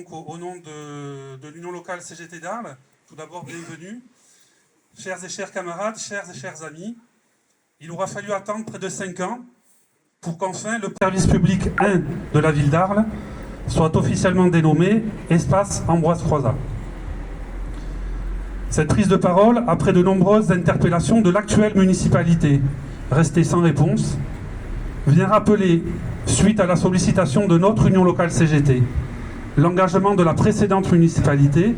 donc au nom de l'Union locale CGT d'Arles, tout d'abord bienvenue. Chers et chers camarades, chers et chers amis, il aura fallu attendre près de 5 ans pour qu'enfin le service public 1 de la ville d'Arles soit officiellement dénommé Espace Ambroise Croizat. Cette prise de parole, après de nombreuses interpellations de l'actuelle municipalité, restée sans réponse, vient rappeler, suite à la sollicitation de notre Union locale CGT, l'engagement de la précédente municipalité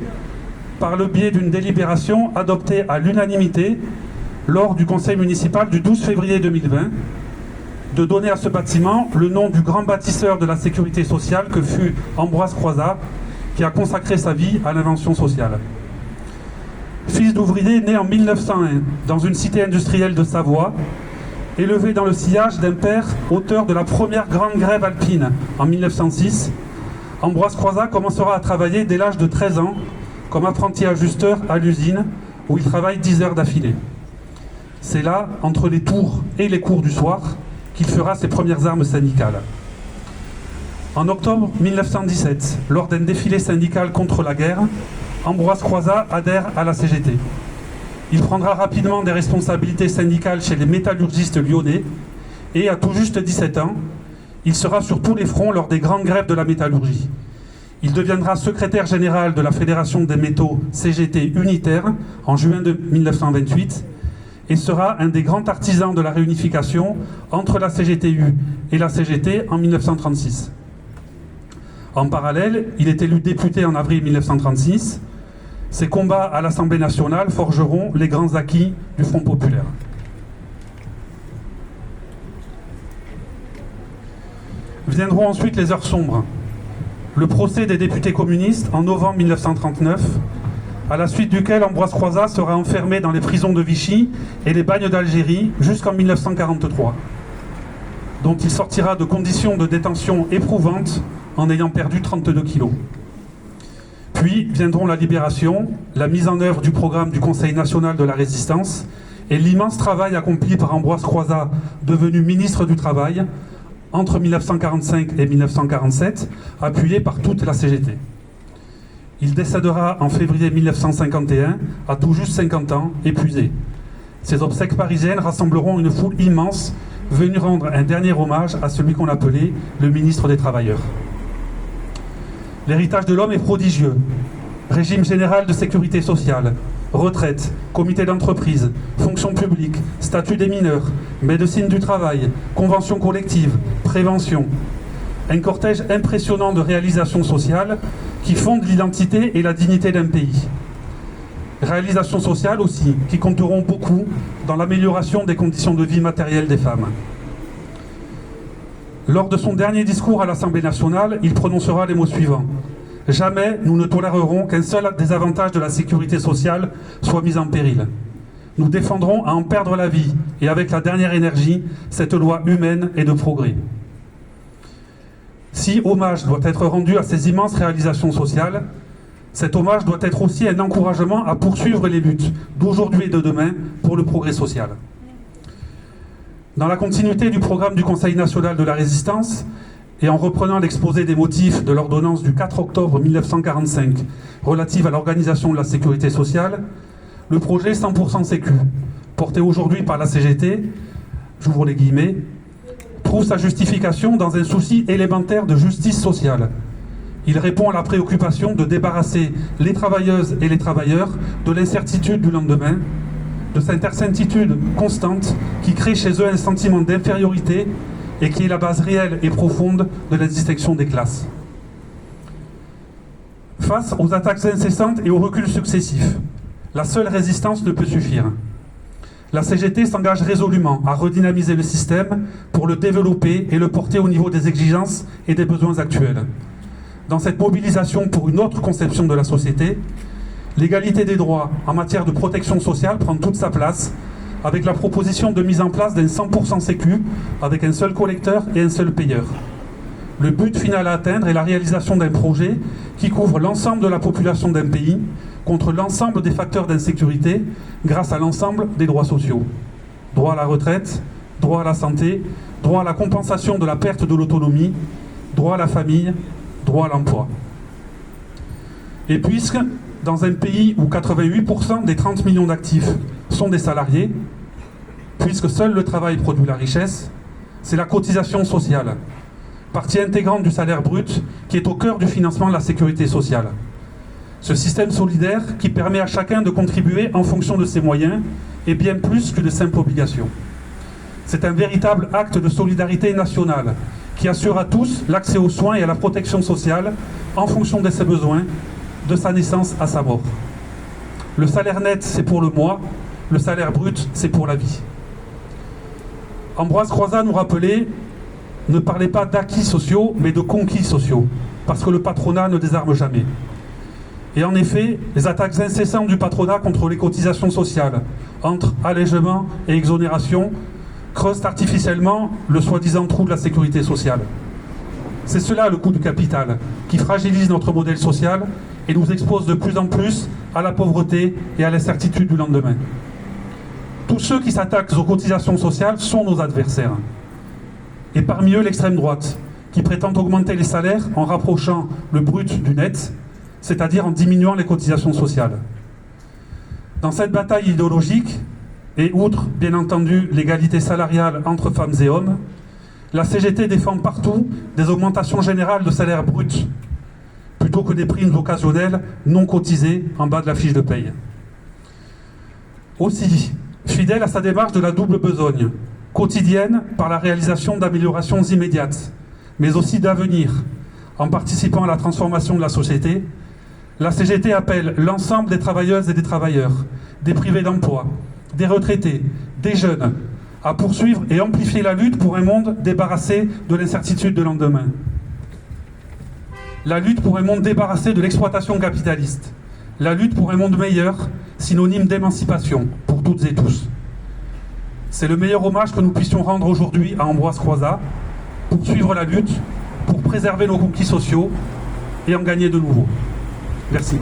par le biais d'une délibération adoptée à l'unanimité lors du conseil municipal du 12 février 2020, de donner à ce bâtiment le nom du grand bâtisseur de la sécurité sociale que fut Ambroise Croizat, qui a consacré sa vie à l'invention sociale. Fils d'ouvrier né en 1901 dans une cité industrielle de Savoie, élevé dans le sillage d'un père auteur de la première grande grève alpine en 1906, Ambroise Croizat commencera à travailler dès l'âge de 13 ans comme apprenti ajusteur à l'usine où il travaille 10 heures d'affilée. C'est là, entre les tours et les cours du soir, qu'il fera ses premières armes syndicales. En octobre 1917, lors d'un défilé syndical contre la guerre, Ambroise Croizat adhère à la CGT. Il prendra rapidement des responsabilités syndicales chez les métallurgistes lyonnais et, à tout juste 17 ans, il sera sur tous les fronts lors des grandes grèves de la métallurgie. Il deviendra secrétaire général de la Fédération des métaux CGT unitaire en juin 1928 et sera un des grands artisans de la réunification entre la CGTU et la CGT en 1936. En parallèle, il est élu député en avril 1936. Ses combats à l'Assemblée nationale forgeront les grands acquis du Front populaire. Viendront ensuite les heures sombres. Le procès des députés communistes en novembre 1939, à la suite duquel Ambroise Croizat sera enfermé dans les prisons de Vichy et les bagnes d'Algérie jusqu'en 1943, dont il sortira de conditions de détention éprouvantes en ayant perdu 32 kilos. Puis viendront la libération, la mise en œuvre du programme du Conseil national de la résistance et l'immense travail accompli par Ambroise Croizat, devenu ministre du Travail, entre 1945 et 1947, appuyé par toute la CGT. Il décédera en février 1951, à tout juste 50 ans, épuisé. Ses obsèques parisiennes rassembleront une foule immense, venue rendre un dernier hommage à celui qu'on appelait le ministre des Travailleurs. L'héritage de l'homme est prodigieux. Régime général de sécurité sociale, retraite, comité d'entreprise, fonction publique, statut des mineurs, médecine du travail, convention collective, prévention. Un cortège impressionnant de réalisations sociales qui fondent l'identité et la dignité d'un pays. Réalisations sociales aussi, qui compteront beaucoup dans l'amélioration des conditions de vie matérielles des femmes. Lors de son dernier discours à l'Assemblée nationale, il prononcera les mots suivants. « Jamais nous ne tolérerons qu'un seul des avantages de la sécurité sociale soit mis en péril. Nous défendrons à en perdre la vie et avec la dernière énergie cette loi humaine et de progrès. » Si hommage doit être rendu à ces immenses réalisations sociales, cet hommage doit être aussi un encouragement à poursuivre les luttes d'aujourd'hui et de demain pour le progrès social. Dans la continuité du programme du Conseil national de la résistance, et en reprenant l'exposé des motifs de l'ordonnance du 4 octobre 1945 relative à l'organisation de la sécurité sociale, le projet 100% Sécu, porté aujourd'hui par la CGT, j'ouvre les guillemets, trouve sa justification dans un souci élémentaire de justice sociale. Il répond à la préoccupation de débarrasser les travailleuses et les travailleurs de l'incertitude du lendemain, de cette incertitude constante qui crée chez eux un sentiment d'infériorité et qui est la base réelle et profonde de la distinction des classes. Face aux attaques incessantes et aux reculs successifs, la seule résistance ne peut suffire. La CGT s'engage résolument à redynamiser le système pour le développer et le porter au niveau des exigences et des besoins actuels. Dans cette mobilisation pour une autre conception de la société, l'égalité des droits en matière de protection sociale prend toute sa place avec la proposition de mise en place d'un 100% Sécu avec un seul collecteur et un seul payeur. Le but final à atteindre est la réalisation d'un projet qui couvre l'ensemble de la population d'un pays contre l'ensemble des facteurs d'insécurité grâce à l'ensemble des droits sociaux. Droit à la retraite, droit à la santé, droit à la compensation de la perte de l'autonomie, droit à la famille, droit à l'emploi. Et puisque, dans un pays où 88% des 30 millions d'actifs sont des salariés, puisque seul le travail produit la richesse, c'est la cotisation sociale, partie intégrante du salaire brut, qui est au cœur du financement de la sécurité sociale. Ce système solidaire qui permet à chacun de contribuer en fonction de ses moyens est bien plus que de simples obligations. C'est un véritable acte de solidarité nationale qui assure à tous l'accès aux soins et à la protection sociale en fonction de ses besoins, de sa naissance à sa mort. Le salaire net, c'est pour le mois, le salaire brut, c'est pour la vie. Ambroise Croizat nous rappelait « Ne parlez pas d'acquis sociaux, mais de conquis sociaux, parce que le patronat ne désarme jamais ». Et en effet, les attaques incessantes du patronat contre les cotisations sociales, entre allègement et exonération, creusent artificiellement le soi-disant trou de la sécurité sociale. C'est cela le coût du capital, qui fragilise notre modèle social et nous expose de plus en plus à la pauvreté et à l'incertitude du lendemain. Tous ceux qui s'attaquent aux cotisations sociales sont nos adversaires. Et parmi eux, l'extrême droite, qui prétend augmenter les salaires en rapprochant le brut du net, c'est-à-dire en diminuant les cotisations sociales. Dans cette bataille idéologique, et outre, bien entendu, l'égalité salariale entre femmes et hommes, la CGT défend partout des augmentations générales de salaire brut, plutôt que des primes occasionnelles non cotisées en bas de la fiche de paye. Aussi, fidèle à sa démarche de la double besogne, quotidienne par la réalisation d'améliorations immédiates, mais aussi d'avenir, en participant à la transformation de la société, la CGT appelle l'ensemble des travailleuses et des travailleurs, des privés d'emploi, des retraités, des jeunes, à poursuivre et amplifier la lutte pour un monde débarrassé de l'incertitude de lendemain. La lutte pour un monde débarrassé de l'exploitation capitaliste. La lutte pour un monde meilleur, synonyme d'émancipation pour toutes et tous. C'est le meilleur hommage que nous puissions rendre aujourd'hui à Ambroise Croizat, poursuivre la lutte, pour préserver nos conquis sociaux et en gagner de nouveaux. Merci.